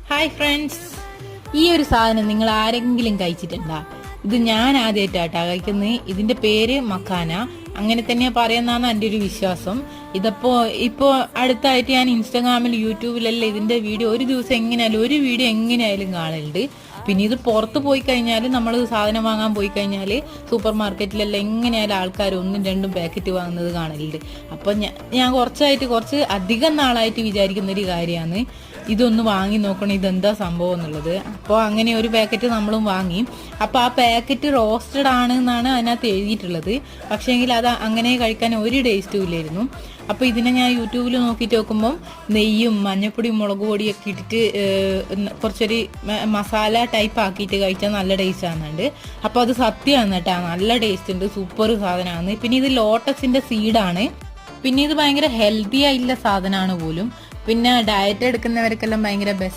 Hi friends, ഈ ഒരു സാധനം നിങ്ങൾ ആരെങ്കിലും കഴിച്ചിട്ടുണ്ടോ? ഇത് ഞാൻ ആദ്യമായിട്ടാട്ടാ കഴിക്കുന്നത്. ഇതിന്റെ പേര് മക്കാന, അങ്ങനെ തന്നെയാ പറയുന്നതാണ് എൻ്റെ ഒരു വിശ്വാസം. ഇപ്പോ അടുത്തായിട്ട് ഞാൻ ഇൻസ്റ്റാഗ്രാമിൽ യൂട്യൂബിലെല്ലാം ഇതിന്റെ വീഡിയോ ഒരു ദിവസം ഒരു വീഡിയോ എങ്ങനെയായാലും കാണലുണ്ട്. പിന്നെ ഇത് പുറത്ത് പോയി കഴിഞ്ഞാൽ നമ്മൾ സാധനം വാങ്ങാൻ പോയി കഴിഞ്ഞാൽ സൂപ്പർ മാർക്കറ്റിലെല്ലാം എങ്ങനെയായാലും ആൾക്കാർ ഒന്നും രണ്ടും പാക്കറ്റ് വാങ്ങുന്നത് കാണലുണ്ട്. അപ്പം ഞാൻ കുറച്ച് അധികം നാളായിട്ട് വിചാരിക്കുന്ന ഒരു കാര്യമാണ് ഇതൊന്ന് വാങ്ങി നോക്കണം, ഇതെന്താ സംഭവം എന്നുള്ളത്. അപ്പോൾ അങ്ങനെ ഒരു പാക്കറ്റ് നമ്മളും വാങ്ങി. അപ്പോൾ ആ പാക്കറ്റ് റോസ്റ്റഡ് ആണ് എന്നാണ് അതിനകത്ത് എഴുതിയിട്ടുള്ളത്. പക്ഷേങ്കിൽ അത് അങ്ങനെ കഴിക്കാൻ ഒരു ടേസ്റ്റും ഇല്ലായിരുന്നു. അപ്പോൾ ഇതിനെ ഞാൻ യൂട്യൂബിൽ നോക്കിയിട്ട് നോക്കുമ്പം നെയ്യും മഞ്ഞപ്പൊടിയും മുളക് പൊടിയൊക്കെ ഇട്ടിട്ട് കുറച്ചൊരു മസാല ടൈപ്പ് ആക്കിയിട്ട് കഴിച്ചാൽ നല്ല ടേസ്റ്റ് ആകുന്നുണ്ട്. അപ്പോൾ അത് സത്യമാണ് കേട്ടോ, നല്ല ടേസ്റ്റ് ഉണ്ട്, സൂപ്പർ സാധനമാണ്. പിന്നെ ഇത് ലോട്ടസിന്റെ സീഡാണ്. പിന്നെ ഇത് ഭയങ്കര ഹെൽത്തി ആയിട്ടുള്ള സാധനമാണ് പോലും. പിന്നെ ഡയറ്റ് എടുക്കുന്നവർക്കെല്ലാം ഭയങ്കര ബെസ്റ്റ്